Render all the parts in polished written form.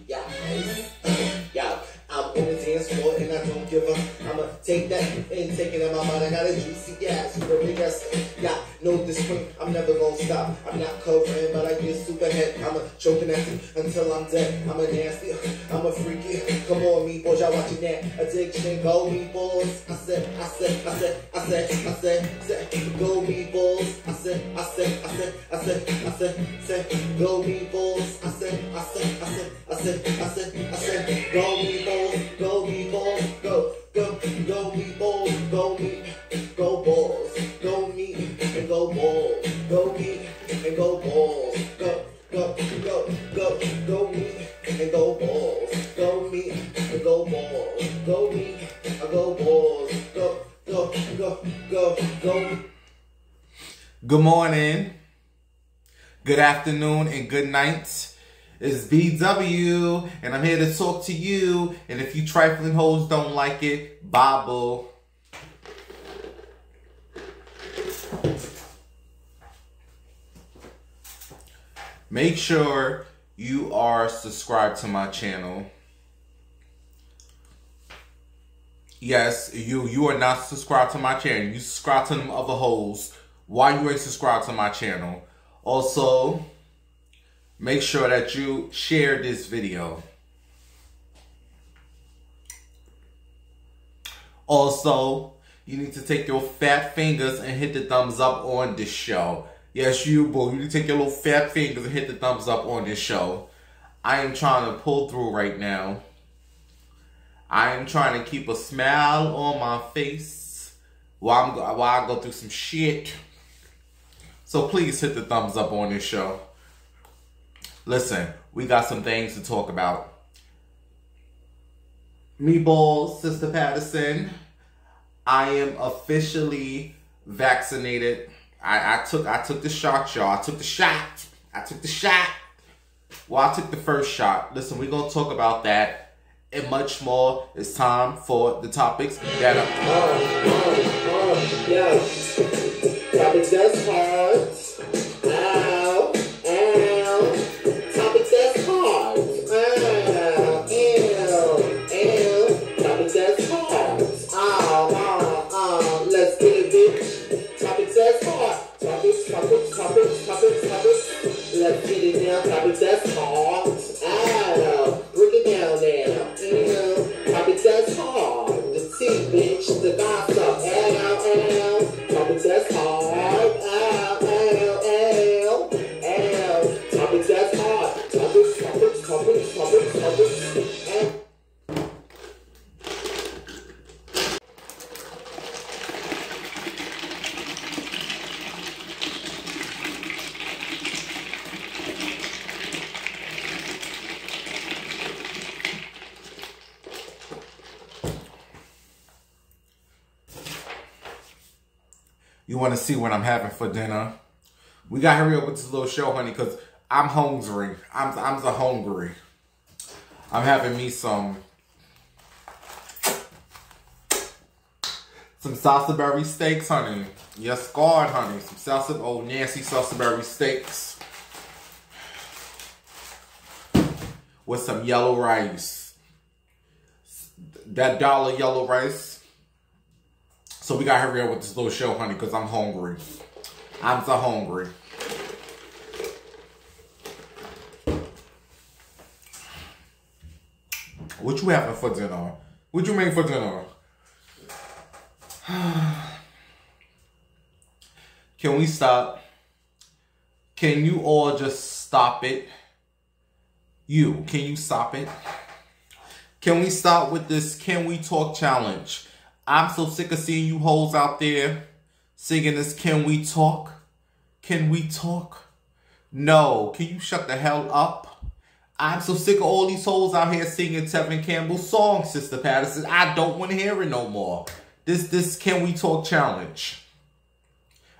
Yeah, yeah. I'm on the dance floor and I don't give up. I'ma take that and take it in my mind. I got a juicy ass, you big ass. Yeah, no discipline, I'm never gonna stop. I'm not covering, but I get super head. I'm a choking at you until I'm dead. I'm a nasty, I'm a freaky. Come on, me boys, y'all watching that addiction. Go me boys. I said, go me boys. I said, go me boys. I said, go me boys, go me boys, go me boys, go me, go balls, go me and go balls, go me and go balls, go me and go balls, go me and go balls, go me and go balls, go. Good morning, good afternoon, and good night. It's BW, and I'm here to talk to you. And if you trifling hoes don't like it, bye boo. Make sure you are subscribed to my channel. Yes, you are not subscribed to my channel. You subscribe to them other hoes. Why you ain't subscribed to my channel? Also, make sure that you share this video. Also, you need to take your fat fingers and hit the thumbs up on this show. Yes, you boo. You need to take your little fat fingers and hit the thumbs up on this show. I am trying to pull through right now. I am trying to keep a smile on my face while I go through some shit. So please hit the thumbs up on this show. Listen, we got some things to talk about. Meatballs, Sister Patterson, I am officially vaccinated. I took the shot, y'all. I took the shot. Well, I took the first shot. Listen, we're going to talk about that and much more. It's time for the topics that are... Yeah. Topics that's hard. Ow. Topics that's hard. Topics that's hard. Let's get it, bitch. Topics that's hard. Topics. Let's get it down. Topics that's hard. Break it down now. Topics that's hard. The tea, bitch. The gossip. Topics that's hard. Topics that's hard. Topics. You want to see what I'm having for dinner? We got to hurry up with this little show, honey, because I'm hungry. I'm so hungry. I'm having me some Salisbury steaks, honey. Yes, God, honey. Some nasty Salisbury steaks. With some yellow rice. That $1 yellow rice. So we gotta hurry up with this little show, honey, because I'm hungry. I'm so hungry. What you having for dinner? What you make for dinner? Can we stop? Can you all just stop it? Can you stop it? Can we stop with this Can We Talk challenge? I'm so sick of seeing you hoes out there singing this Can We Talk? Can we talk? No. Can you shut the hell up? I'm so sick of all these hoes out here singing Tevin Campbell's song, Sister Patterson. I don't want to hear it no more. This Can We Talk challenge.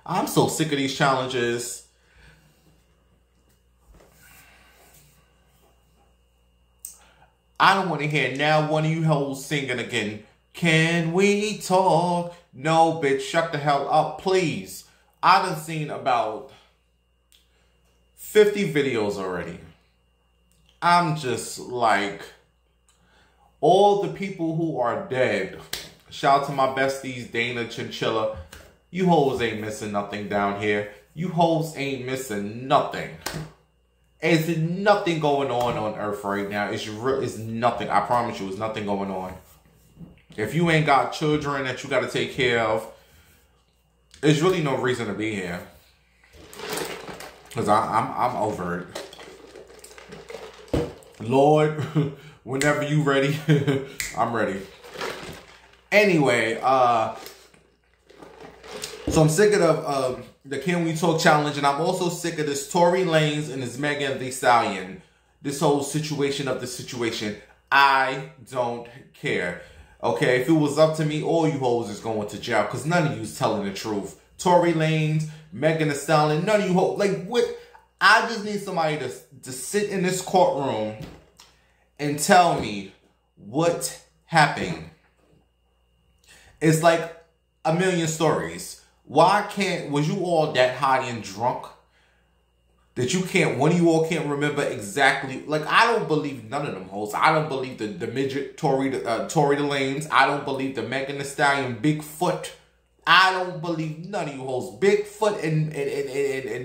I'm so sick of these challenges. I don't want to hear now one of you hoes singing again. Can we talk? No, bitch, shut the hell up, please. I done seen about 50 videos already. I'm just like, all the people who are dead. Shout out to my besties, Dana Chinchilla. You hoes ain't missing nothing down here. You hoes ain't missing nothing. There's nothing going on Earth right now. It's nothing. I promise you, there's nothing going on. If you ain't got children that you got to take care of, there's really no reason to be here. Because I'm over it. Lord, whenever you ready, I'm ready. Anyway, so I'm sick of the Can We Talk challenge, and I'm also sick of this Tory Lanez and this Megan Thee Stallion. This whole situation of the situation. I don't care. Okay, if it was up to me, all you hoes is going to jail because none of you is telling the truth. Tory Lanez, Megan Thee Stallion, none of you hoes. Like, what? I just need somebody to sit in this courtroom and tell me what happened. It's like a million stories. Was you all that high and drunk that one of you all can't remember exactly? Like, I don't believe none of them hoes. I don't believe the midget Tory the Lanez. I don't believe the Megan Thee Stallion Bigfoot. I don't believe none of you hoes. Bigfoot and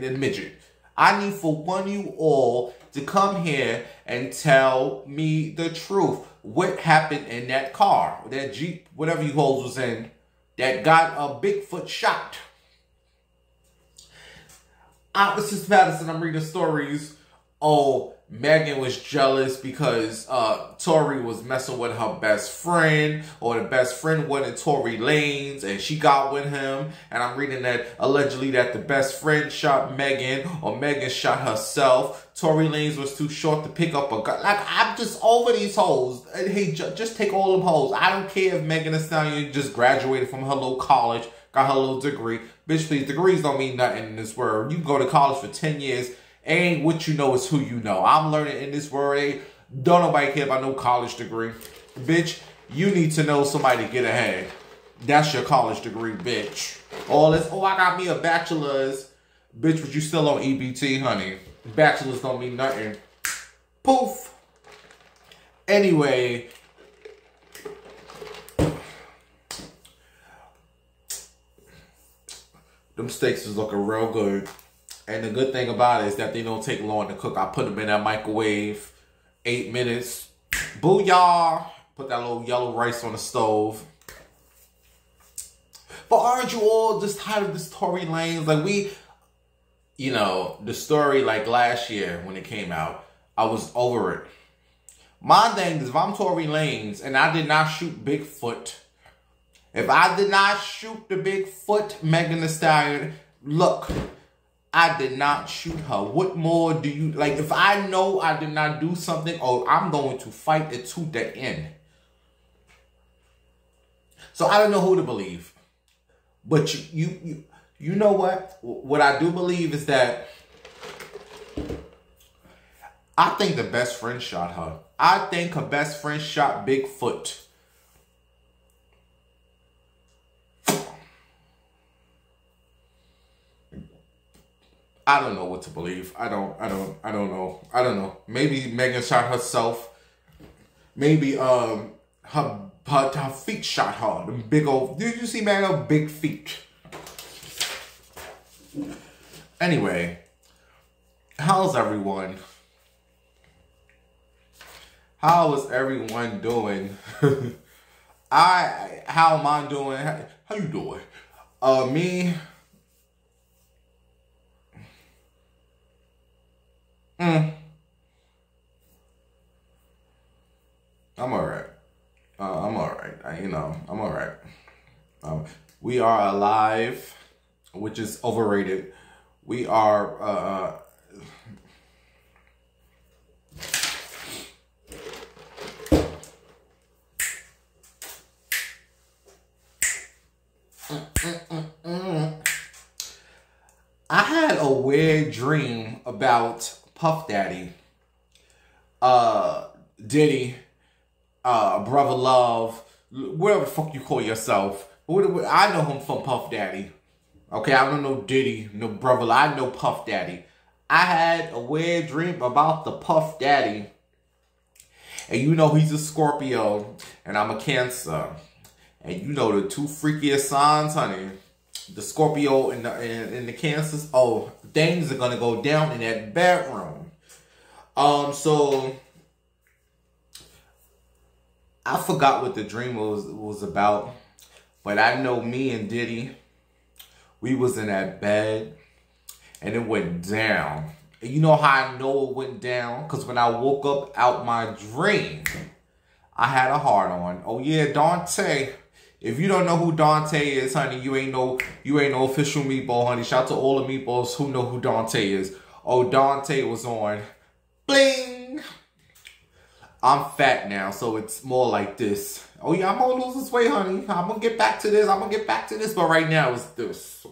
the midget. I need for one of you all to come here and tell me the truth. What happened in that car, that Jeep, whatever you hoes was in, that got a Bigfoot shot? Opposite Patterson, I'm reading stories. Oh, Megan was jealous because Tory was messing with her best friend, or the best friend wasn't Tory Lanez, and she got with him. And I'm reading that allegedly that the best friend shot Megan, or Megan shot herself. Tory Lanez was too short to pick up a gun. Like, I'm just over these hoes. Hey, just take all them hoes. I don't care if Megan Thee Stallion just graduated from her little college, got her little degree. Bitch, please, degrees don't mean nothing in this world. You can go to college for 10 years. Ain't what you know is who you know. I'm learning in this world. Don't nobody care about no college degree. Bitch, you need to know somebody to get ahead. That's your college degree, bitch. All this, oh, I got me a bachelor's. Bitch, but you still on EBT, honey. Bachelor's don't mean nothing. Poof. Anyway. Them steaks is looking real good. And the good thing about it is that they don't take long to cook. I put them in that microwave, 8 minutes. Booyah! Put that little yellow rice on the stove. But aren't you all just tired of this Tory Lanez? Like, you know, the story like last year when it came out, I was over it. My thing is, if I'm Tory Lanez and I did not shoot Bigfoot, if I did not shoot the Bigfoot Megan Thee Stallion, look, I did not shoot her. What more do you... Like, if I know I did not do something, oh, I'm going to fight it to the end. So I don't know who to believe. But you know what? What I do believe is that I think the best friend shot her. I think her best friend shot Bigfoot. I don't know what to believe. I don't know. Maybe Megan shot herself. Maybe her feet shot her. Them big old. Did you see Megan big feet? Anyway, how's everyone? How is everyone doing? How am I doing? How you doing? Me. I'm alright. I'm alright. I'm alright. We are alive, which is overrated. We are, I had a weird dream about Puff Daddy, Diddy, Brother Love, whatever the fuck you call yourself. I know him from Puff Daddy. Okay, I don't know Diddy, no Brother Love. I know Puff Daddy. I had a weird dream about the Puff Daddy And you know he's a Scorpio, and I'm a Cancer. And you know the two freakiest signs, honey. The Scorpio and the Cancers. Oh, things are gonna go down in that bedroom. So I forgot what the dream was about, but I know me and Diddy, we was in that bed, and it went down. And you know how I know it went down? Because when I woke up out my dream, I had a heart on. Oh yeah, Dante. If you don't know who Dante is, honey, you ain't no official meatball, honey. Shout out to all the meatballs who know who Dante is. Oh, Dante was on. Bling! I'm fat now, so it's more like this. Oh yeah, I'm gonna lose this weight, honey. I'm gonna get back to this. But right now it's this.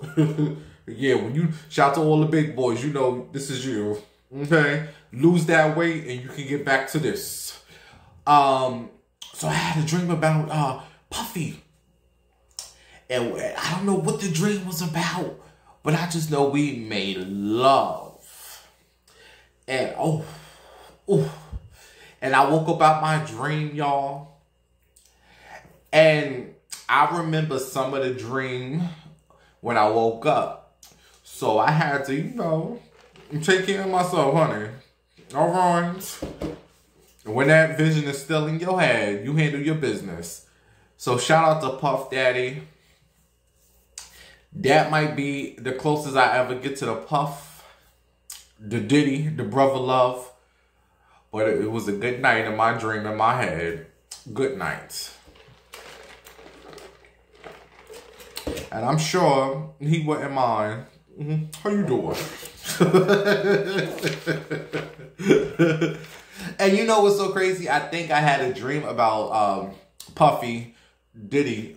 Yeah, when you shout to all the big boys, you know this is you. Okay? Lose that weight and you can get back to this. So I had a dream about Puffy. And I don't know what the dream was about, but I just know we made love. And and I woke up out my dream, y'all. And I remember some of the dream when I woke up. So I had to, you know, take care of myself, honey. All right. When that vision is still in your head, you handle your business. So shout out to Puff Daddy. That might be the closest I ever get to the Puff, the Diddy, the brother love. But it was a good night in my dream in my head. Good night. And I'm sure he wouldn't mind. How you doing? And you know what's so crazy? I think I had a dream about Puffy, Diddy.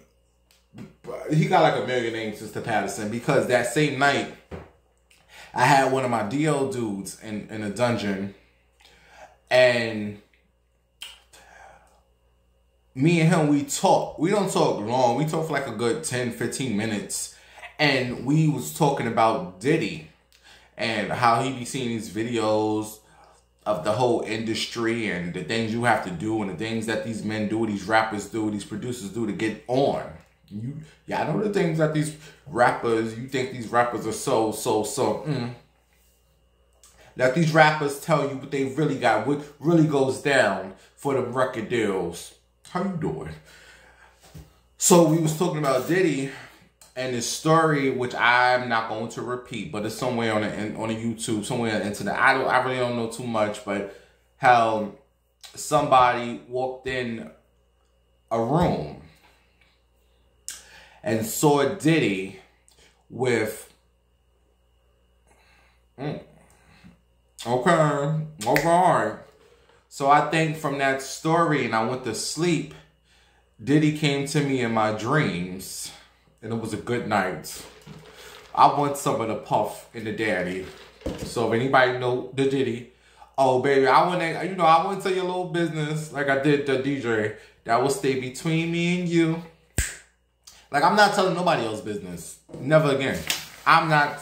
He got like a million names, Mr. Patterson, because that same night I had one of my DL dudes in a dungeon, and me and him, we talk. We don't talk long. We talk for like a good 10, 15 minutes. And we was talking about Diddy and how he be seeing these videos of the whole industry and the things you have to do and the things that these men do, these rappers do, these producers do to get on. I know the things that these rappers, you think these rappers are so, that these rappers tell you what they really got, what really goes down for the record deals. How you doing? So we was talking about Diddy and his story, which I'm not going to repeat, but it's somewhere on the YouTube, somewhere on the internet. I really don't know too much, but how somebody walked in a room and saw Diddy with okay, alright. So I think from that story, and I went to sleep, Diddy came to me in my dreams, and it was a good night. I want some of the Puff and the Daddy. So if anybody know the Diddy, oh baby, I want to tell you a little business like I did the DJ. That will stay between me and you. Like, I'm not telling nobody else's business. Never again. I'm not.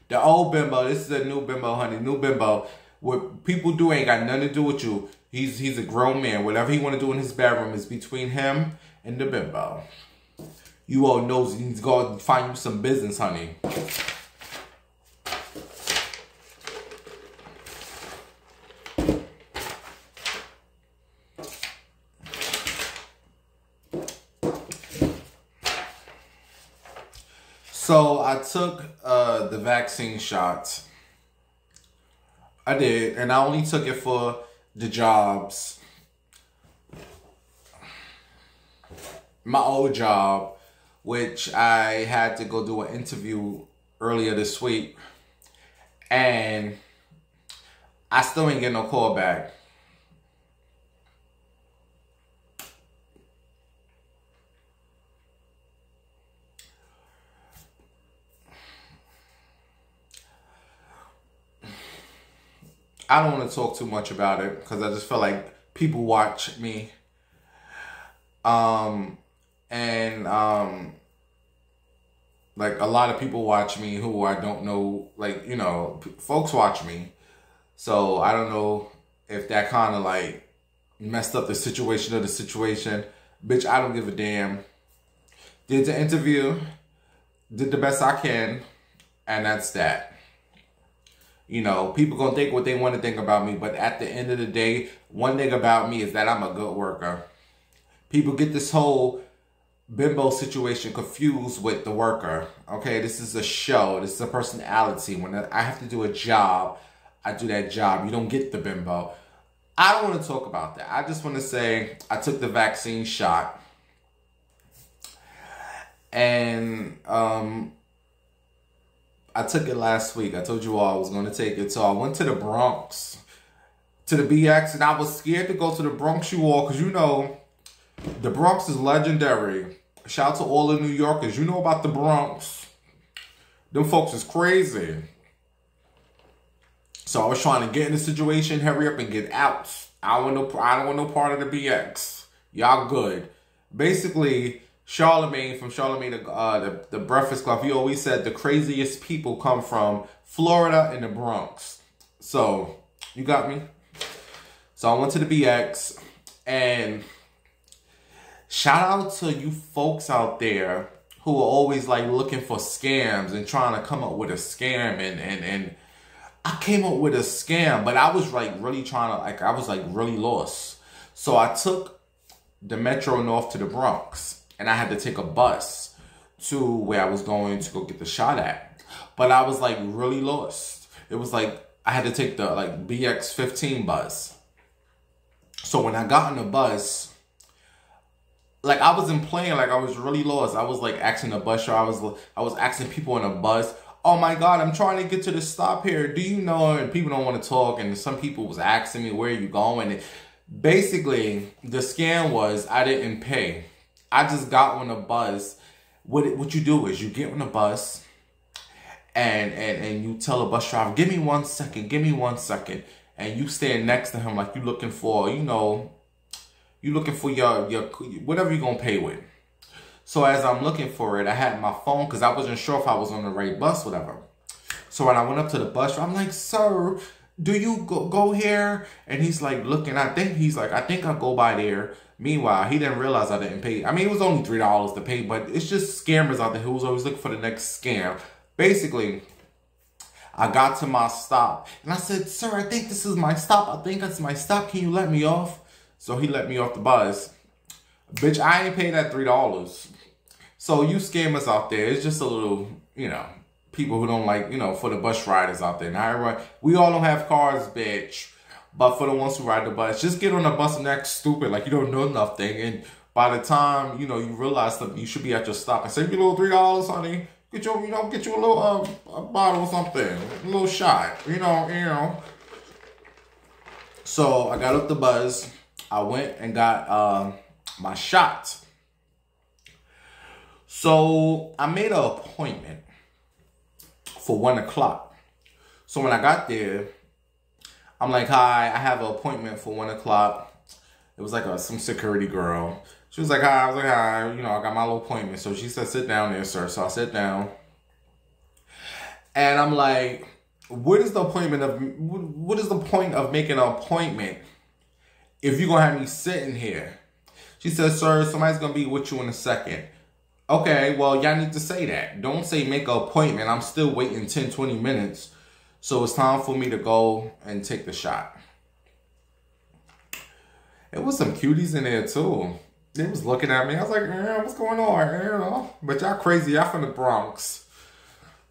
The old bimbo, this is a new bimbo, honey. New bimbo. What people do ain't got nothing to do with you. He's a grown man. Whatever he want to do in his bedroom is between him and the bimbo. You all knows he's going to find you some business, honey. So I took the vaccine shots. I did, and I only took it for the jobs. My old job, which I had to go do an interview earlier this week, and I still ain't get no call back. I don't want to talk too much about it because I just feel like people watch me. Like a lot of people watch me who I don't know, like, you know, folks watch me. So I don't know if that kind of like messed up the situation of the situation. Bitch, I don't give a damn. Did the interview, did the best I can, and that's that. You know, people gonna think what they want to think about me, but at the end of the day, one thing about me is that I'm a good worker. People get this whole bimbo situation confused with the worker. Okay, this is a show. This is a personality. When I have to do a job, I do that job. You don't get the bimbo. I don't want to talk about that. I just want to say I took the vaccine shot. And I took it last week. I told you all I was going to take it. So I went to the Bronx, to the BX, and I was scared to go to the Bronx, you all, because you know, the Bronx is legendary. Shout out to all the New Yorkers. You know about the Bronx. Them folks is crazy. So I was trying to get in the situation, hurry up and get out. I don't want no part of the BX. Y'all good. Basically, Charlemagne from Charlemagne, the Breakfast Club, he always said the craziest people come from Florida and the Bronx. So, you got me? So I went to the BX, and shout out to you folks out there who are always like looking for scams and trying to come up with a scam, and I came up with a scam, but I was like really trying to, like, I was like really lost. So I took the Metro North to the Bronx, and I had to take a bus to where I was going to go get the shot at. But I was like really lost. It was like I had to take the like BX 15 bus. So when I got on the bus, like I wasn't playing, like I was really lost. I was like asking the bus driver, I was asking people on the bus, oh my God, I'm trying to get to the stop here. Do you know? And people don't want to talk. And some people was asking me, where are you going? And basically, the scam was I didn't pay. I just got on the bus. What you do is you get on the bus and you tell the bus driver, give me 1 second, give me 1 second. And you stand next to him like you looking for, you know, you looking for your whatever you're going to pay with. So as I'm looking for it, I had my phone because I wasn't sure if I was on the right bus, whatever. So when I went up to the bus driver, I'm like, sir, do you go here? And he's like looking, I think I'll go by there. Meanwhile, he didn't realize I didn't pay. I mean, it was only $3 to pay, but it's just scammers out there who was always looking for the next scam. Basically, I got to my stop and I said, sir, I think this is my stop. I think that's my stop. Can you let me off? So he let me off the bus. Bitch, I ain't paid that $3. So you scammers out there, it's just a little, you know, people who don't like, you know, for the bus riders out there. Now, everyone, we all don't have cars, bitch. But for the ones who ride the bus, just get on the bus and act stupid, like you don't know nothing. And by the time, you know, you realize that you should be at your stop and save you a little $3, honey. Get you, you know, get you a little a bottle or something, a little shot, you know. So I got up the bus. I went and got my shot. So I made an appointment for 1 o'clock. So when I got there, I'm like, hi, I have an appointment for 1 o'clock. It was like some security girl. She was like, hi. I was like, hi. You know, I got my little appointment. So she said, sit down there, sir. So I sit down. And I'm like, what is the point of making an appointment if you're going to have me sitting here? She said, sir, somebody's going to be with you in a second. Okay, well, y'all need to say that. Don't say make an appointment. I'm still waiting 10, 20 minutes. So it's time for me to go and take the shot. It was some cuties in there too. They was looking at me. I was like, what's going on? You know, but y'all crazy. Y'all from the Bronx.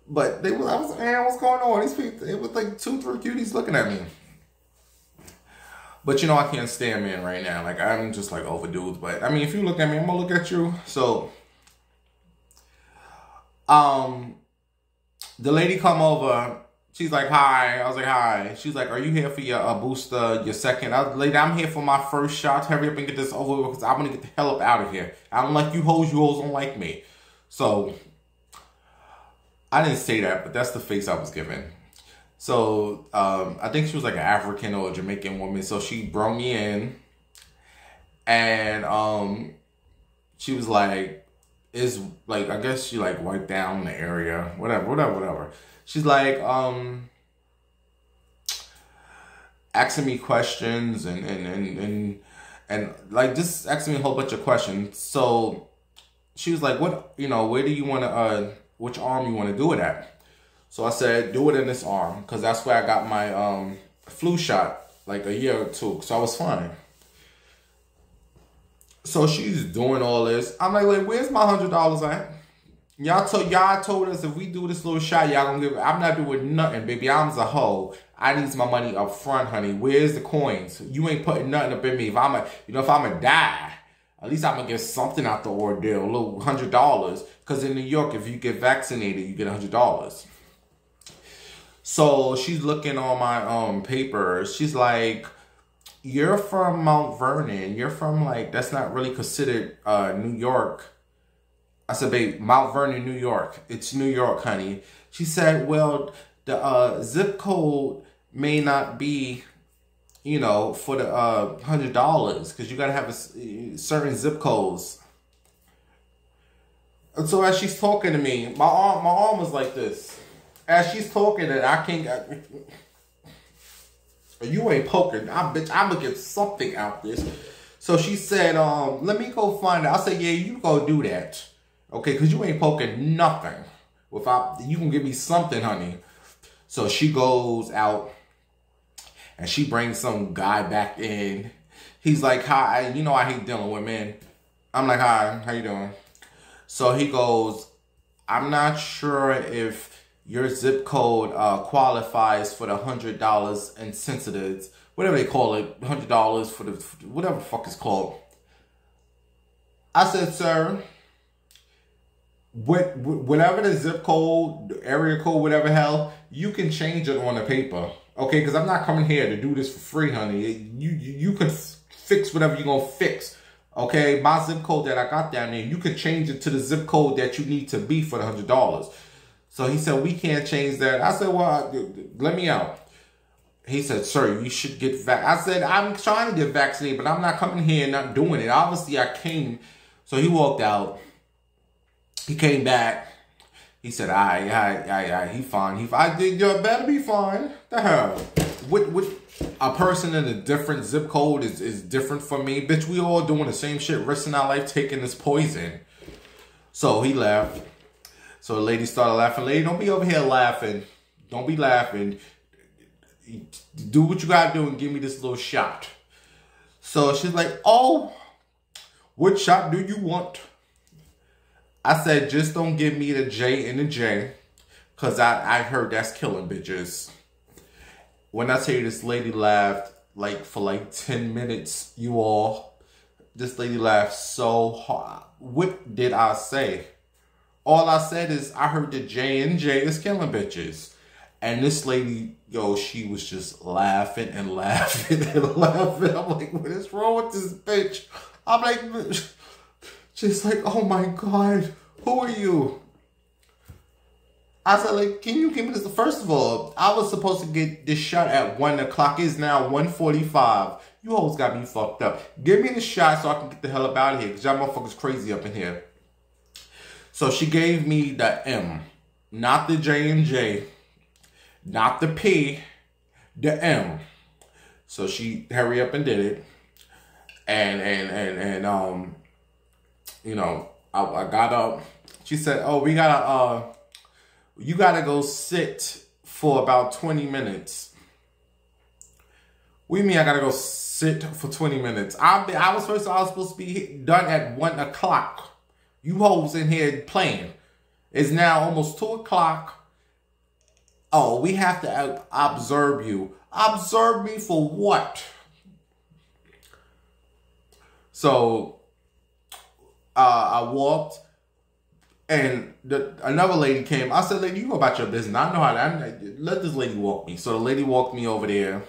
But I was like, what's going on? These people, it was like 2, 3 cuties looking at me. But you know, I can't stand men right now. Like, I'm just like over dudes. But I mean, if you look at me, I'm gonna look at you. So, the lady come over. She's like, hi. I was like, hi. She's like, are you here for your booster, your second? I was like, lady, I'm here for my first shot. Hurry up and get this over with because I'm going to get the hell up out of here. I don't like you hoes. You hoes don't like me. So, I didn't say that, but that's the face I was given. So, I think she was like an African or a Jamaican woman. So, she brought me in. And she was like, is like, I guess she like wiped down the area. Whatever. She's like, asking me questions and like just asking me a whole bunch of questions. So she was like, what, you know, where do you want to, which arm you want to do it at? So I said, do it in this arm, because that's where I got my flu shot like a year or two. So I was fine. So she's doing all this. I'm like, where's my $100 at? Y'all told us if we do this little shot, y'all gonna give it. I'm not doing nothing, baby. I'm a hoe. I need my money up front, honey. Where's the coins? You ain't putting nothing up in me. If I'm a die, at least I'm gonna get something out the ordeal, a little $100. Because in New York, if you get vaccinated, you get $100. So she's looking on my papers. She's like, you're from Mount Vernon. You're from, like, that's not really considered New York. I said, babe, Mount Vernon, New York. It's New York, honey. She said, well, the zip code may not be, you know, for the $100, because you got to have certain zip codes. And so as she's talking to me, my arm was like this. As she's talking, and I can't, you ain't poking. I'm gonna get something out this. So she said, let me go find it. I said, yeah, you go do that. Okay, because you ain't poking nothing. Without, you can give me something, honey. So she goes out and she brings some guy back in. He's like, hi, you know I hate dealing with men. I'm like, hi, how you doing? So he goes, I'm not sure if your zip code qualifies for the $100 in sensitives, whatever they call it, $100 for the, whatever the fuck it's called. I said, sir, whatever the zip code, area code, whatever hell, you can change it on the paper. Okay, because I'm not coming here to do this for free, honey. You can fix whatever you're going to fix. Okay, my zip code that I got down there, you can change it to the zip code that you need to be for the $100. So he said, we can't change that. I said, well, let me out. He said, sir, you should get vaccinated. I said, I'm trying to get vaccinated, but I'm not coming here and not doing it. Obviously, I came. So he walked out. He came back. He said, he fine. I did, you better be fine. The hell? With a person in a different zip code is different from me. Bitch, we all doing the same shit, risking our life taking this poison. So he left. So the lady started laughing. Lady, don't be over here laughing. Don't be laughing. Do what you gotta do and give me this little shot. So she's like, oh, what shot do you want? I said, just don't give me the J and the J. Because I heard that's killing bitches. When I tell you this lady laughed for like 10 minutes, you all. This lady laughed so hard. What did I say? All I said is, I heard the J and J is killing bitches. And this lady, yo, she was just laughing and laughing and laughing. I'm like, what is wrong with this bitch? I'm like, just like, oh my God, who are you? I said, like, can you give me this? First of all, I was supposed to get this shot at 1 o'clock. It's now 1:45. You hoes got me fucked up. Give me the shot so I can get the hell up out of here, because y'all motherfuckers crazy up in here. So she gave me the M, not the J and J, not the P, the M. So she hurry up and did it. And you know, I got up. She said, oh, you gotta go sit for about 20 minutes. What do you mean I gotta go sit for 20 minutes? I was supposed to be done at 1 o'clock. You hoes in here playing. It's now almost 2 o'clock. Oh, we have to observe you. Observe me for what? So I walked, and another lady came. I said, lady, you go about your business. I know how to. Let this lady walk me. So the lady walked me over there,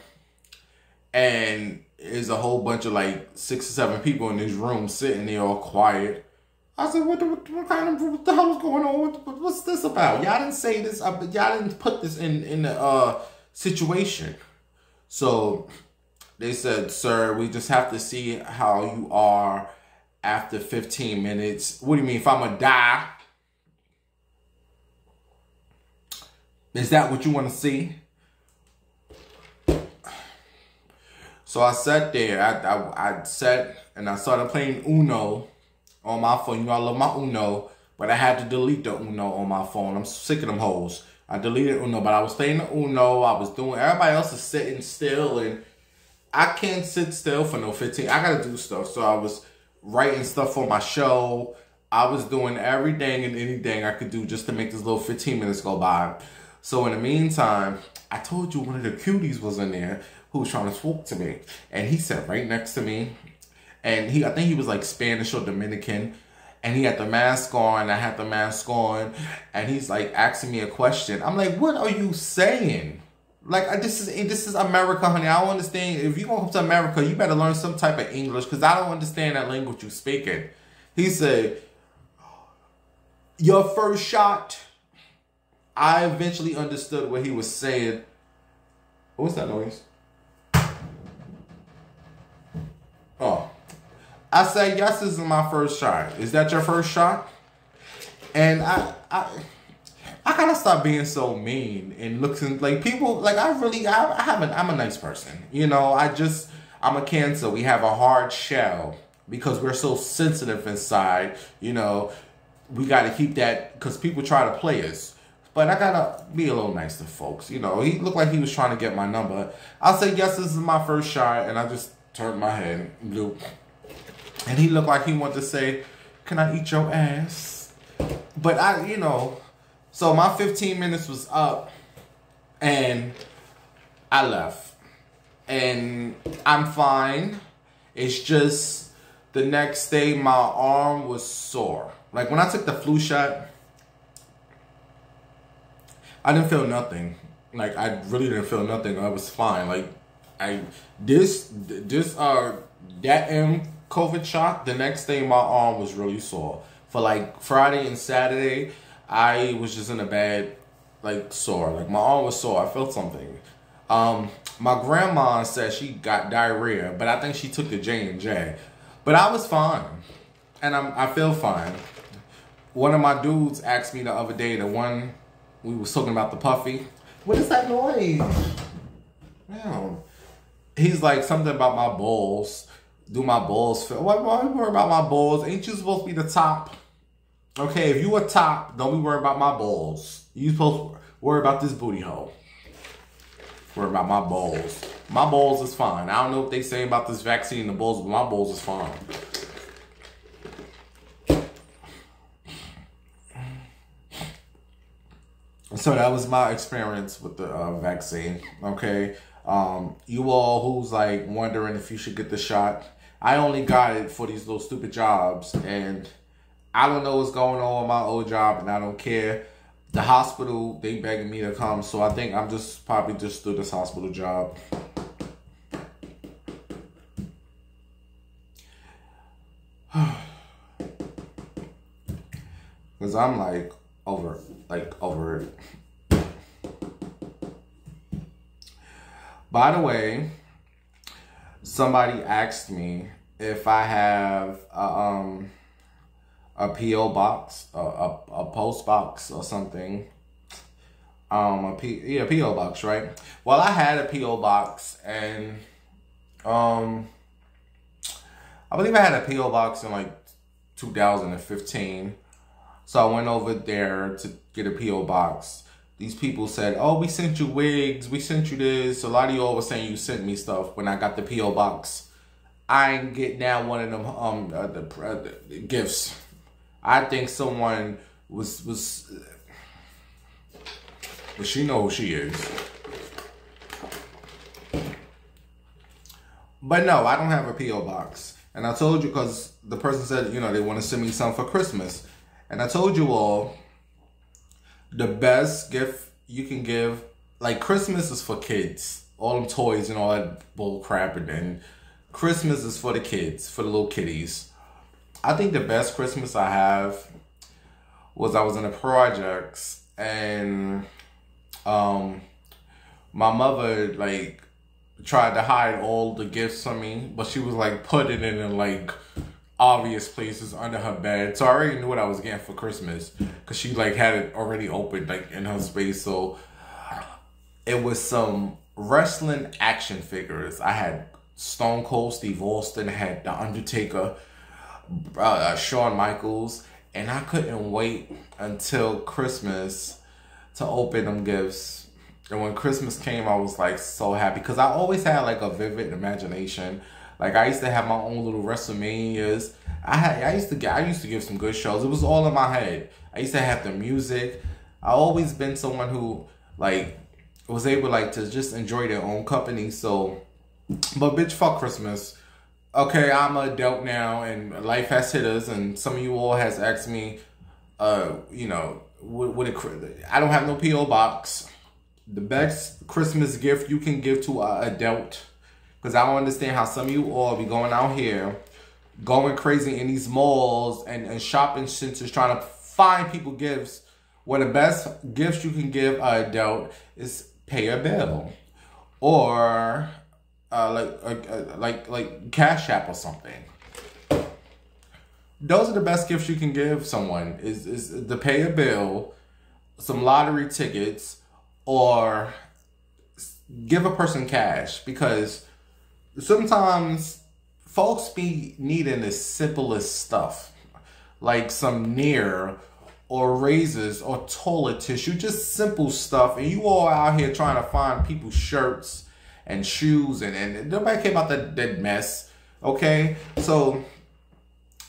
and there's a whole bunch of like 6 or 7 people in this room sitting there all quiet. I said, what the hell is going on? What's this about? Y'all didn't say this. Y'all didn't put this in the situation. So they said, sir, we just have to see how you are after 15 minutes. What do you mean, if I'm going to die? Is that what you want to see? So I sat there. I sat and I started playing Uno on my phone. You know I love my Uno, but I had to delete the Uno on my phone. I'm sick of them hoes. I deleted Uno, but I was playing the Uno. I was doing. Everybody else is sitting still, and I can't sit still for no 15. I gotta do stuff. So I was writing stuff for my show. I was doing everything and anything I could do just to make this little 15 minutes go by. So in the meantime, I told you one of the cuties was in there who was trying to talk to me. And he sat right next to me. And I think he was like Spanish or Dominican. And he had the mask on. I had the mask on. And he's like asking me a question. I'm like, what are you saying? Like, this is America, honey. I don't understand. If you gonna come to America, you better learn some type of English, because I don't understand that language you speaking. He said, your first shot. I eventually understood what he was saying. What was that noise? Oh. I said, yes, this is my first shot. Is that your first shot? And I gotta stop being so mean and looking like people. Like I'm a nice person. You know, I'm a Cancer. We have a hard shell because we're so sensitive inside. You know, we gotta keep that because people try to play us. But I gotta be a little nice to folks. You know, he looked like he was trying to get my number. I'll say, yes, this is my first shot. And I just turned my head blue. And he looked like he wanted to say, can I eat your ass? But you know, so my 15 minutes was up and I left. And I'm fine. It's just the next day my arm was sore. Like when I took the flu shot, I didn't feel nothing. Like I really didn't feel nothing. I was fine. Like that COVID shot, the next day my arm was really sore. For like Friday and Saturday, I was just in a bad, like sore. Like my arm was sore. I felt something. My grandma said she got diarrhea, but I think she took the J&J. But I was fine. And I feel fine. One of my dudes asked me the other day, the one we was talking about the puffy. What is that noise? Damn. He's like something about my balls. Do my balls feel? Why you worry about my balls? Ain't you supposed to be the top? Okay, if you a top, don't be worried about my balls. You supposed to worry about this booty hole. Worry about my balls. My balls is fine. I don't know what they say about this vaccine and the balls, but my balls is fine. So that was my experience with the vaccine. Okay. You all who's like wondering if you should get the shot, I only got it for these little stupid jobs, and I don't know what's going on with my old job, and I don't care. The hospital, they begging me to come, so I think I'm just probably just do this hospital job. Cause I'm like over it. By the way, somebody asked me if I have a P.O. box, a post box or something. P.O. box, right? Well, I had a P.O. box, and I believe I had a P.O. box in like 2015. So I went over there to get a P.O. box. These people said, oh, we sent you wigs, we sent you this. A lot of y'all were saying you sent me stuff when I got the P.O. box. I ain't get down one of them the gifts. I think someone was but she knows who she is. But no, I don't have a P.O. box. And I told you because the person said, you know, they want to send me something for Christmas. And I told you all, the best gift you can give, like Christmas is for kids. All them toys and all that bull crap. And then Christmas is for the kids, for the little kiddies. I think the best Christmas I have was I was in the projects and my mother like tried to hide all the gifts from me, but she was like putting it in like obvious places under her bed. So I already knew what I was getting for Christmas because she like had it already opened like in her space. So it was some wrestling action figures. I had Stone Cold Steve Austin, had The Undertaker, Shawn Michaels, and I couldn't wait until Christmas to open them gifts. And when Christmas came, I was like so happy because I always had like a vivid imagination. Like I used to have my own little WrestleManias. I used to give some good shows. It was all in my head. I used to have the music. I always been someone who like was able like to just enjoy their own company. So, but bitch, fuck Christmas. Okay, I'm an adult now and life has hit us, and some of you all has asked me, you know, I don't have no P.O. box. The best Christmas gift you can give to an adult, because I don't understand how some of you all be going out here, going crazy in these malls and shopping centers trying to find people gifts, when the best gifts you can give an adult is pay a bill. Or like Cashapp or something. Those are the best gifts you can give someone, is to pay a bill, some lottery tickets, or give a person cash. Because sometimes folks be needing the simplest stuff, like some Nair or razors or toilet tissue, just simple stuff, and you all out here trying to find people's shirts and shoes, and nobody came out that mess. Okay, so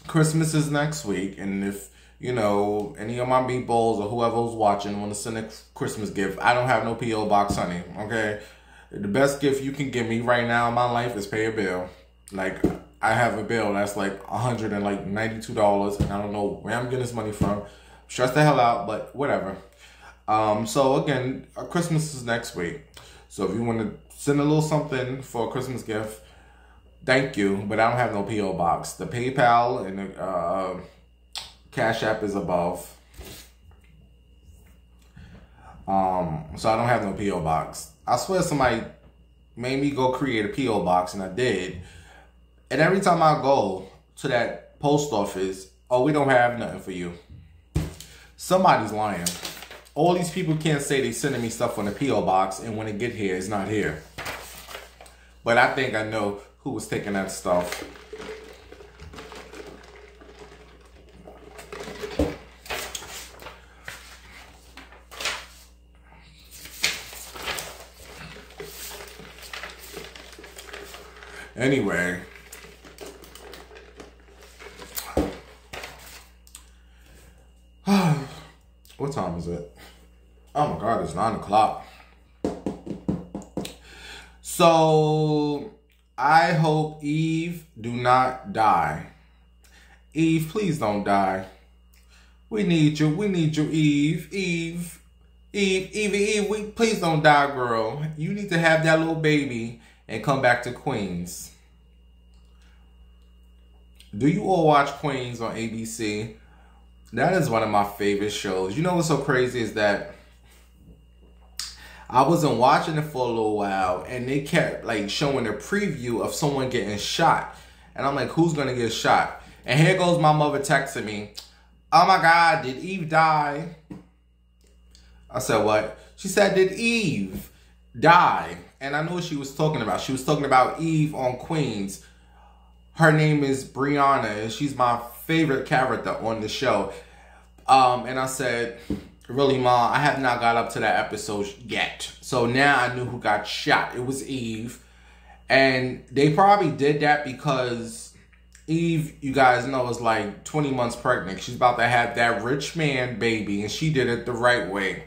Christmas is next week, and if you know any of my meatballs or whoever's watching want to send a Christmas gift, I don't have no P.O. box, honey. Okay, the best gift you can give me right now in my life is pay a bill. Like I have a bill that's like $192, and I don't know where I'm getting this money from. Stress the hell out, but whatever. So again, Christmas is next week. So if you want to send a little something for a Christmas gift, thank you, but I don't have no P.O. box. The PayPal and the Cash App is above. So I don't have no P.O. box. I swear somebody made me go create a P.O. box, and I did. And every time I go to that post office, oh, we don't have nothing for you. Somebody's lying. All these people can't say they sending me stuff on the P.O. box, and when it get here, it's not here. But I think I know who was taking that stuff. Anyway. What time is it? Oh my God, it's 9 o'clock. So, I hope Eve do not die. Eve, please don't die. We need you. We need you, Eve. Eve, please don't die, girl. You need to have that little baby and come back to Queens. Do you all watch Queens on ABC? That is one of my favorite shows. You know what's so crazy is that I wasn't watching it for a little while, and they kept like showing a preview of someone getting shot. And I'm like, who's gonna get shot? And here goes my mother texting me, oh my God, did Eve die? I said, what? She said, did Eve die? And I know what she was talking about. She was talking about Eve on Queens. Her name is Brianna, and she's my favorite character on the show. And I said, really, Ma, I have not got up to that episode yet. So now I knew who got shot. It was Eve. And they probably did that because Eve, you guys know, is like 20 months pregnant. She's about to have that rich man baby, and she did it the right way.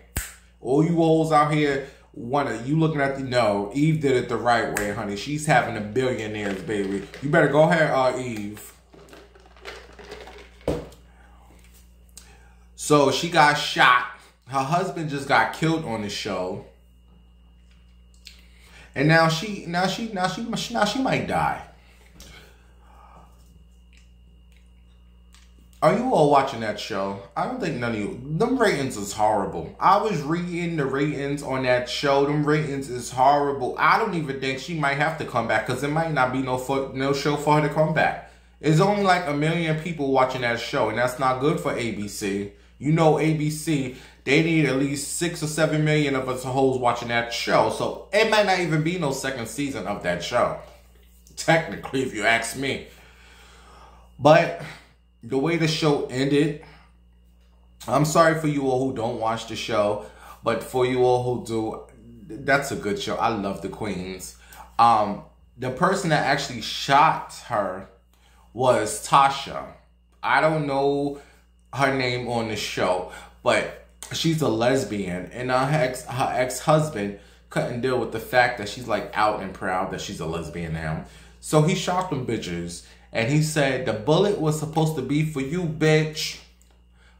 All you hoes out here, you looking at no, Eve did it the right way, honey. She's having a billionaire's baby. You better go ahead, Eve. So she got shot. Her husband just got killed on the show. And now she might die. Are you all watching that show? I don't think none of you. Them ratings is horrible. I was reading the ratings on that show. Them ratings is horrible. I don't even think she might have to come back, because there might not be no show for her to come back. It's only like 1 million people watching that show, and that's not good for ABC. You know ABC, they need at least 6 or 7 million of us hoes watching that show. So it might not even be no second season of that show. technically, if you ask me. But the way the show ended, I'm sorry for you all who don't watch the show, but for you all who do, that's a good show. I love the Queens. The person that actually shot her was Tasha. I don't know her name on the show, but she's a lesbian, and her ex-husband couldn't deal with the fact that she's like out and proud that she's a lesbian now. So he shot them bitches, and he said the bullet was supposed to be for you, bitch.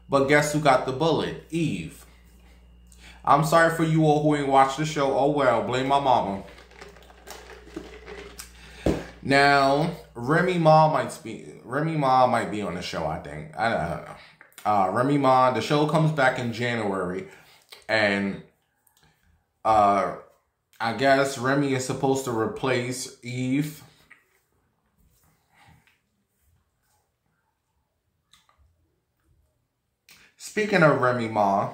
But guess who got the bullet? Eve. I'm sorry for you all who ain't watched the show. Oh well, blame my mama. Now, Remy Ma might be on the show, I think. I don't know. Remy Ma, the show comes back in January, and I guess Remy is supposed to replace Eve. Speaking of Remy Ma,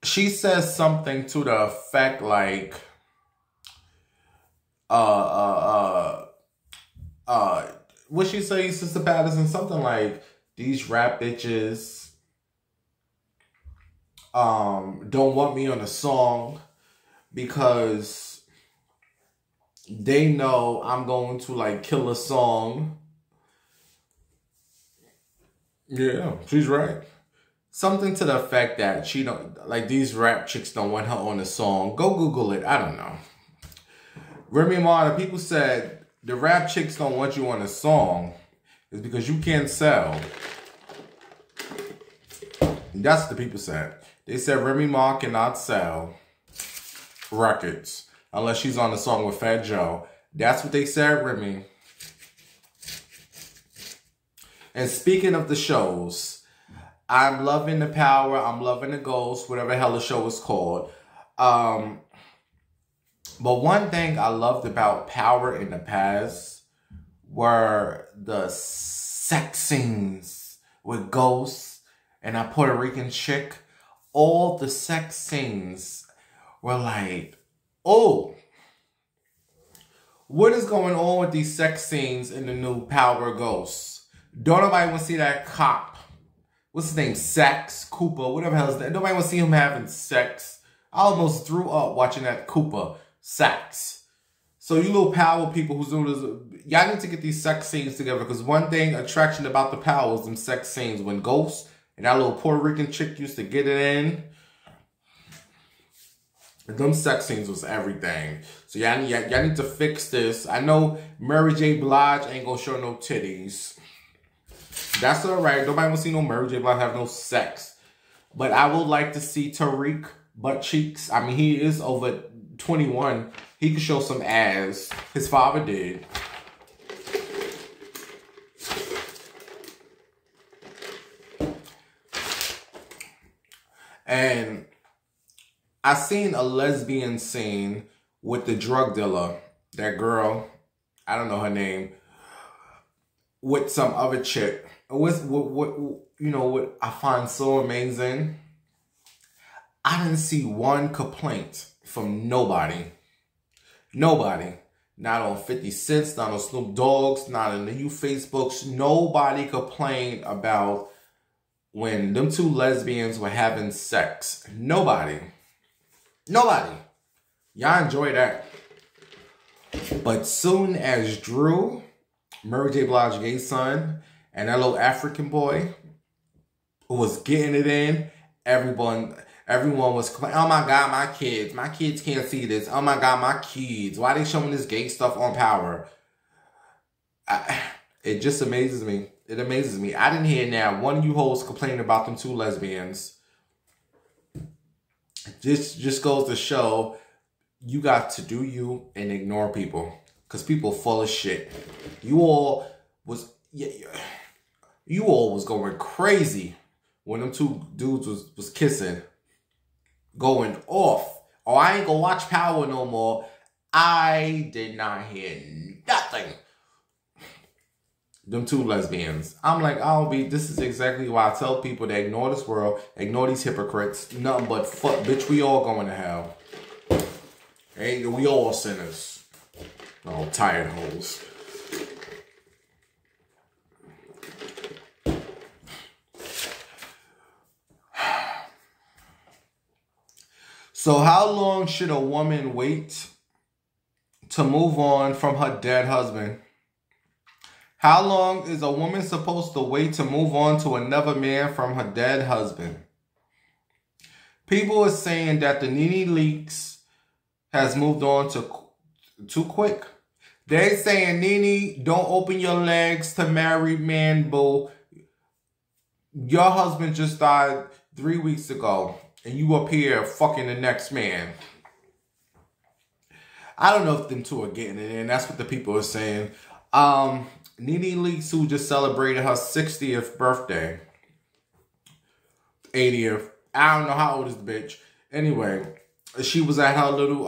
she says something to the effect like, what she say, Sister Patterson? Something like, these rap bitches don't want me on a song because they know I'm going to like kill a song. Yeah, she's right. Something to the effect that she don't, like, these rap chicks don't want her on the song. Go Google it. I don't know. Remy Ma, the people said the rap chicks don't want you on the song is because you can't sell. That's what the people said. They said Remy Ma cannot sell records unless she's on the song with Fat Joe. That's what they said, Remy. And speaking of the shows, I'm loving the Power. I'm loving the Ghost, whatever the hell the show is called. But one thing I loved about Power in the past were the sex scenes with Ghost and a Puerto Rican chick. All the sex scenes were like, oh, what is going on with these sex scenes in the new Power Ghost? Don't nobody want to see that cop. What's his name? Sax? Cooper? Whatever the hell is that. Nobody want to see him having sex. I almost threw up watching that Cooper. Sax. So you little Power people who's doing this, y'all need to get these sex scenes together, because one thing, attraction about the Power is them sex scenes. When Ghost and that little Puerto Rican chick used to get it in, them sex scenes was everything. So y'all need to fix this. I know Mary J. Blige ain't gonna show no titties. That's alright. Nobody wants to see no Mary J. Blige have no sex. But I would like to see Tariq butt cheeks. I mean, he is over 21. He can show some ass. His father did. And I seen a lesbian scene with the drug dealer. That girl, I don't know her name, with some other chick. What you know what I find so amazing? I didn't see one complaint from nobody. Nobody. Not on 50 Cent, not on Snoop Dogg's, not in the new Facebooks. Nobody complained about when them two lesbians were having sex. Nobody. Nobody. Y'all enjoy that. But soon as Drew, Mary J. Blige's gay son, and that little African boy who was getting it in, everyone was complaining, oh my God, my kids can't see this. Oh my God, my kids. Why are they showing this gay stuff on Power? It just amazes me. It amazes me. I didn't hear now one of you hoes complaining about them two lesbians. This just goes to show you got to do you and ignore people. Because people full of shit. You all was going crazy when them two dudes was kissing. Going off. Oh, I ain't gonna watch Power no more. I did not hear nothing. Them two lesbians. I'm like, this is exactly why I tell people to ignore this world, ignore these hypocrites. Nothing but fuck, bitch, we all going to hell. Ain't we all sinners? Oh, tired hoes. So how long should a woman wait to move on from her dead husband? How long is a woman supposed to wait to move on to another man from her dead husband? People are saying that the Nene Leakes has moved on too quick. They're saying, Nene, don't open your legs to married man, boo. Your husband just died 3 weeks ago, and you up here fucking the next man. I don't know if them two are getting it in. That's what the people are saying. Nene Leakes, who just celebrated her 60th birthday. 80th. I don't know how old is the bitch. Anyway, she was at her little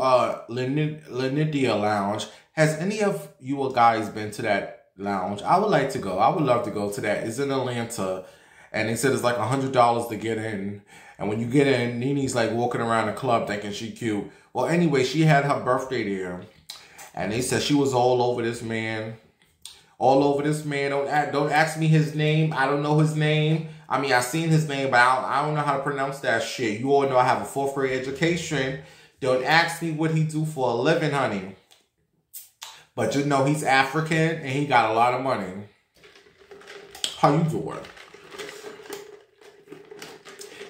Lenitia lounge. Has any of you guys been to that lounge? I would like to go. I would love to go to that. It's in Atlanta. And they said it's like $100 to get in. And when you get in, Nene's like walking around the club thinking she cute. Well, anyway, she had her birthday there. And they said she was all over this man. All over this man. Don't ask me his name. I don't know his name. I mean, I seen his name, but I don't know how to pronounce that shit. You all know I have a 4th grade education. Don't ask me what he do for a living, honey. But you know he's African and he got a lot of money. How you doing?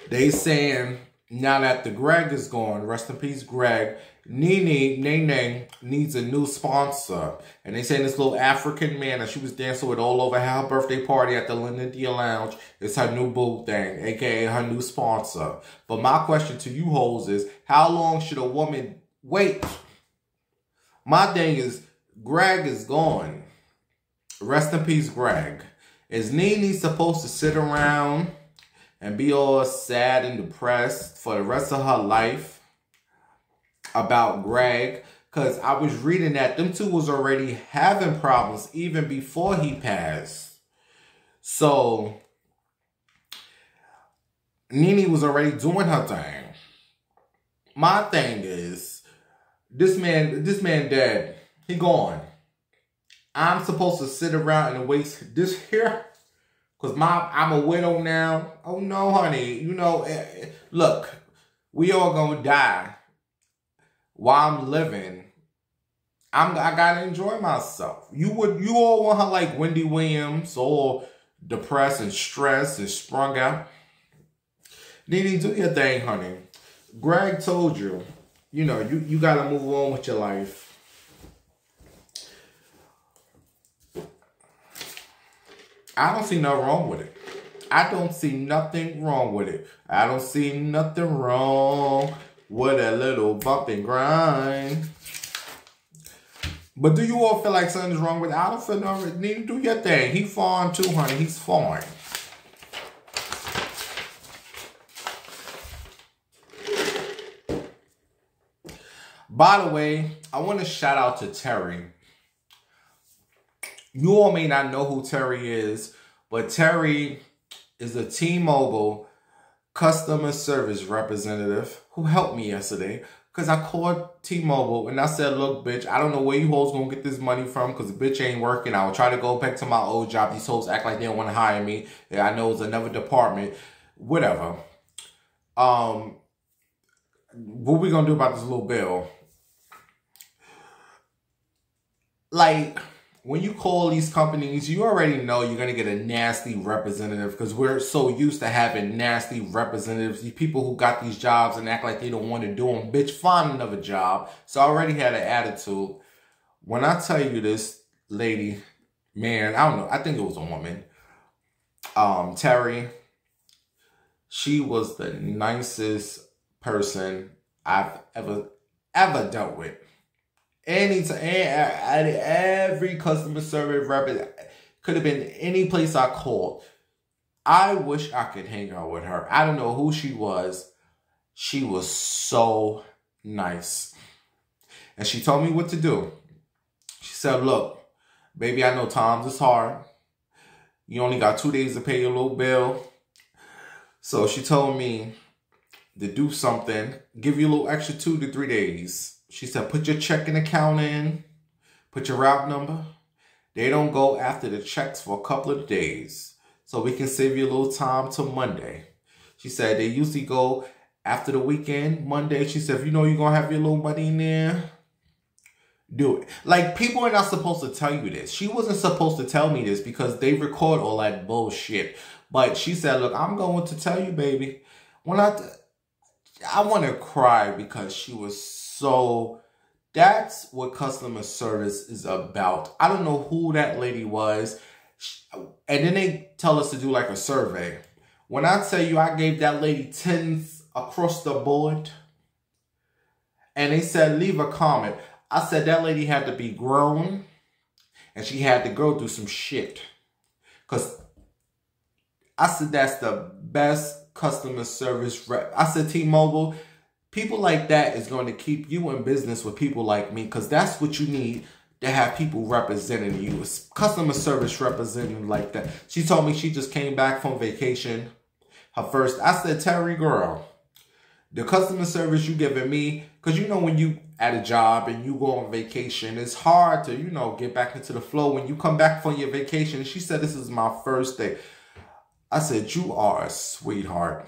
They saying now that the Greg is gone, rest in peace, Greg, Nene needs a new sponsor. And they saying this little African man that she was dancing with all over her birthday party at the Lenitia Lounge is her new boo thing, aka her new sponsor. But my question to you hoes is, how long should a woman wait? My thing is, Greg is gone. Rest in peace, Greg. Is Nene supposed to sit around and be all sad and depressed for the rest of her life about Greg? Because I was reading that them two was already having problems even before he passed. So Nene was already doing her thing. My thing is, this man dead. He gone. I'm supposed to sit around and waste this here? Because I'm a widow now. Oh, no, honey. You know, look, we all gonna die while I'm living. I gotta enjoy myself. You all want her like Wendy Williams, all depressed and stressed and sprung out. Nene, do your thing, honey. Greg told you, you know, you gotta move on with your life. I don't see nothing wrong with it. I don't see nothing wrong with it. I don't see nothing wrong with a little bump and grind. But do you all feel like something's wrong with it? I don't feel nothing. Need to do your thing. He fine too, honey. He's fine. By the way, I want to shout out to Terry. You all may not know who Terry is, but Terry is a T-Mobile customer service representative who helped me yesterday because I called T-Mobile and I said, look, bitch, I don't know where you hoes gonna get this money from because the bitch ain't working. I will try to go back to my old job. These hoes act like they don't want to hire me. Yeah, I know it's another department. Whatever. What we gonna do about this little bill? Like, when you call these companies, you already know you're going to get a nasty representative because we're so used to having nasty representatives. These people who got these jobs and act like they don't want to do them. Bitch, find another job. So I already had an attitude. When I tell you this lady, man, I don't know. I think it was a woman. Terry, she was the nicest person I've ever dealt with. Every customer service rep could have been any place I called. I wish I could hang out with her. I don't know who she was. She was so nice. And she told me what to do. She said, look, baby, I know times is hard. You only got 2 days to pay your little bill. So she told me to do something, give you a little extra 2 to 3 days. She said, put your checking account in. Put your route number. They don't go after the checks for a couple of days. So we can save you a little time till Monday. She said they usually go after the weekend, Monday. She said, if you know you're going to have your little money in there, do it. Like, people are not supposed to tell you this. She wasn't supposed to tell me this because they record all that bullshit. But she said, look, I'm going to tell you, baby. When I want to cry because she was so... That's what customer service is about. I don't know who that lady was. And then they tell us to do like a survey. When I tell you I gave that lady 10s across the board, and they said leave a comment, I said that lady had to be grown and she had to go through some shit. Because I said that's the best customer service rep. I said T-Mobile, people like that is going to keep you in business with people like me, because that's what you need to have people representing you. It's customer service representative like that. She told me she just came back from vacation. Her first, I said, Terry girl, the customer service you giving me, because you know when you at a job and you go on vacation, it's hard to, you know, get back into the flow when you come back from your vacation. She said, this is my first day. I said, you are a sweetheart.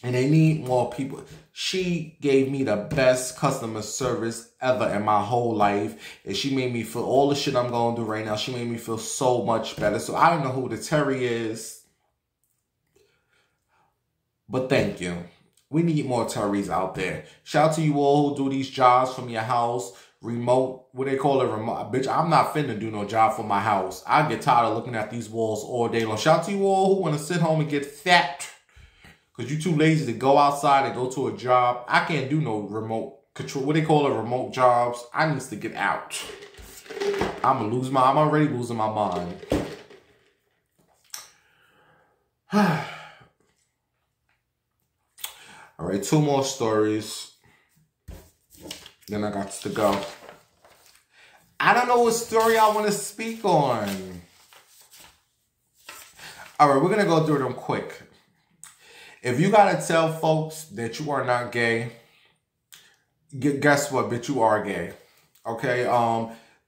And they need more people. She gave me the best customer service ever in my whole life. And she made me feel all the shit I'm going to do right now. She made me feel so much better. So I don't know who the Terry is. But thank you. We need more Terrys out there. Shout out to you all who do these jobs from your house. Remote, what they call it, remote. Bitch, I'm not finna do no job for my house. I get tired of looking at these walls all day long. Shout out to you all who want to sit home and get fat. Because you're too lazy to go outside and go to a job. I can't do no remote control. What they call it, remote jobs. I need to get out. I'm already losing my mind. All right, 2 more stories. Then I got to go. I don't know what story I want to speak on. All right, we're going to go through them quick. If you gotta tell folks that you are not gay, guess what, bitch, you are gay. Okay,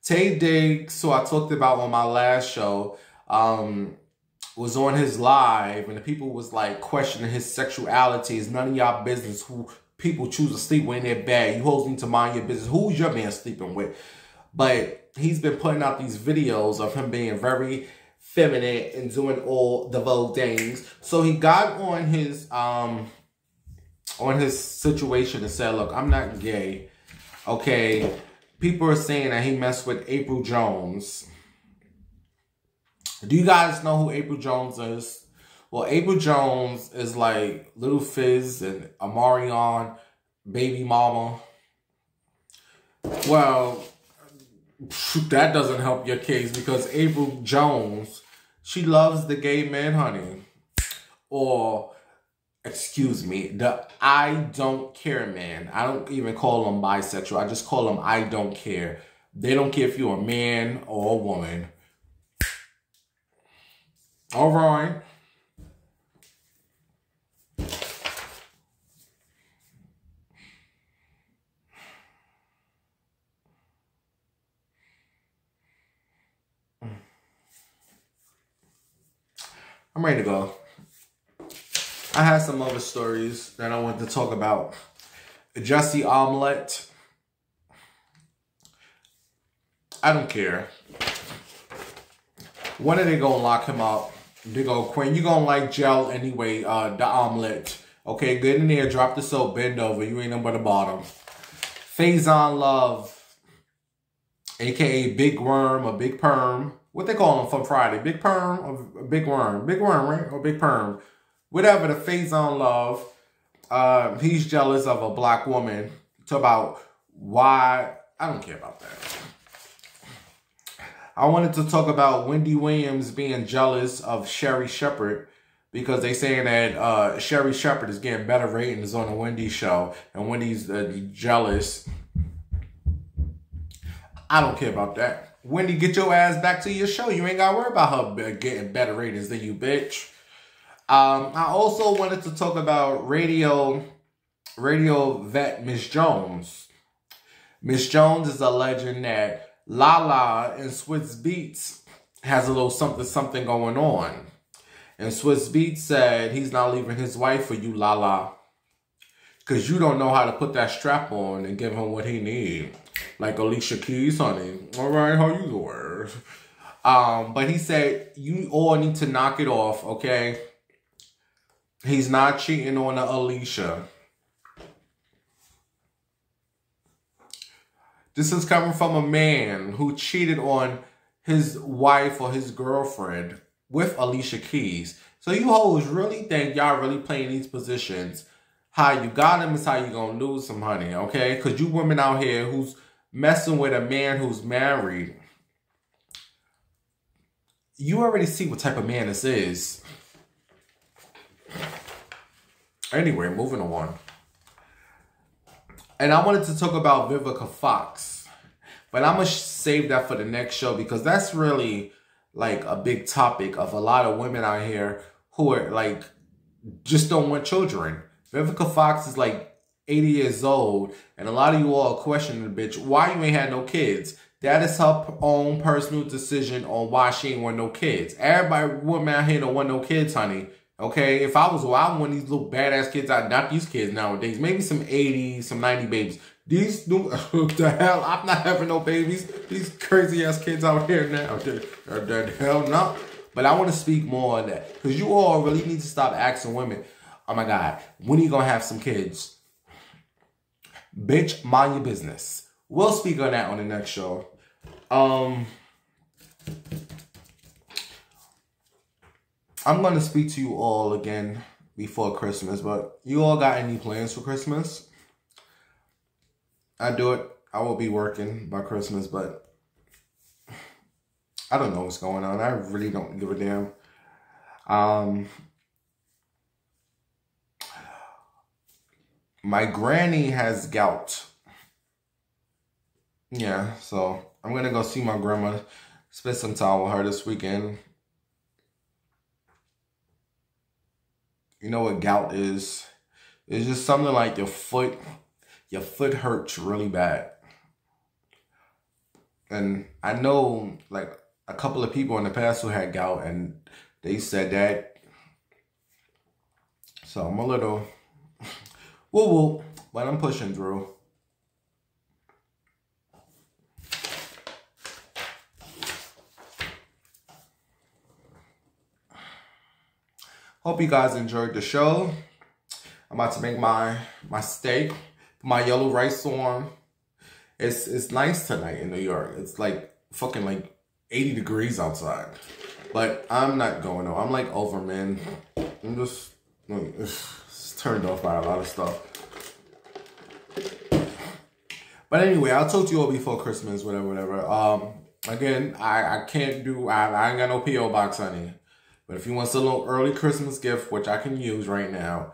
Tay Diggs, who I talked about on my last show, was on his live, and the people was like questioning his sexuality. It's none of y'all business who people choose to sleep with in their bed. You hoes need to mind your business. Who's your man sleeping with? But he's been putting out these videos of him being very feminine and doing all the Vogue things. So he got on his situation and said, look, I'm not gay. Okay. People are saying that he messed with April Jones. Do you guys know who April Jones is? Well, April Jones is like Little Fizz and Amarion, baby mama. Well, that doesn't help your case, because April Jones, she loves the gay men, honey. Or, excuse me, the I don't care man. I don't even call them bisexual. I just call them I don't care. They don't care if you're a man or a woman. All right. I'm ready to go. I had some other stories that I wanted to talk about. Jesse Omelette. I don't care. When are they going to lock him up? They go, Quinn, you going to like gel anyway, the omelet. Okay, get in there, drop the soap, bend over. You ain't nothing but the bottom. Faison Love, a.k.a. Big Worm or Big Perm. What they call him from Friday? Big Perm or Big Worm? Big Worm, right? Or Big Perm. Whatever, the Faison Love. He's jealous of a black woman. Talk about why. I don't care about that. I wanted to talk about Wendy Williams being jealous of Sherri Shepherd, because they saying that Sherri Shepherd is getting better ratings on the Wendy show, and Wendy's jealous. I don't care about that. Wendy, get your ass back to your show. You ain't got to worry about her getting better ratings than you, bitch. I also wanted to talk about radio vet Miss Jones. Miss Jones is alleging that Lala and Swiss Beats has a little something going on. And Swiss Beats said he's not leaving his wife for you, Lala. Because you don't know how to put that strap on and give him what he needs. Like Alicia Keys, honey. All right, how you doing? But he said, you all need to knock it off, okay? He's not cheating on Alicia. This is coming from a man who cheated on his wife or his girlfriend with Alicia Keys. So you hoes really think y'all really playing these positions. How you got him is how you gonna lose some, honey, okay? Because you women out here who's messing with a man who's married, you already see what type of man this is. Anyway, moving on. And I wanted to talk about Vivica Fox. But I'm going to save that for the next show because that's really like a big topic of a lot of women out here who are like, just don't want children. Vivica Fox is like 80 years old. And a lot of you all are questioning the bitch, why you ain't had no kids? That is her own personal decision on why she ain't want no kids. Everybody, women out here don't want no kids, honey. Okay, if I was, well, I want these little badass kids. I'd not these kids nowadays. Maybe some 80s, some 90 babies. These, the hell, I'm not having no babies. These crazy ass kids out here now. The hell no. But I want to speak more on that. Because you all really need to stop asking women, oh my God, when are you going to have some kids? Bitch, mind your business. We'll speak on that on the next show. I'm going to speak to you all again before Christmas, but you all got any plans for Christmas? I do it. I will be working by Christmas, but I don't know what's going on. I really don't give a damn. My granny has gout. Yeah, so I'm going to go see my grandma, spend some time with her this weekend. You know what gout is? It's just something like your foot hurts really bad. And I know like a couple of people in the past who had gout and they said that. So I'm a little woo-woo, but I'm pushing through. Hope you guys enjoyed the show. I'm about to make my steak, my yellow rice on. It's nice tonight in New York. It's like fucking like 80 degrees outside. But I'm not going on. I'm like over, man. I'm just like, turned off by a lot of stuff. But anyway, I'll talk to you all before Christmas, whatever. Again, I can't do, I ain't got no P.O. box, honey. But if you want a little early Christmas gift, which I can use right now,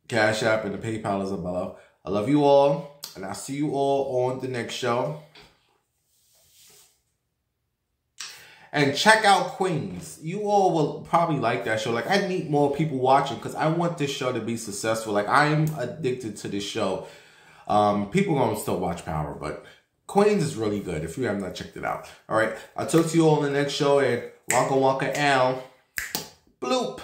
Cash App and the PayPal is below. I love you all, and I'll see you all on the next show. And check out Queens. You all will probably like that show. Like, I need more people watching because I want this show to be successful. Like, I am addicted to this show. People gonna still watch Power, but Queens is really good if you have not checked it out. All right, I'll talk to you all in the next show, and Wonka Wonka Al. Bloop.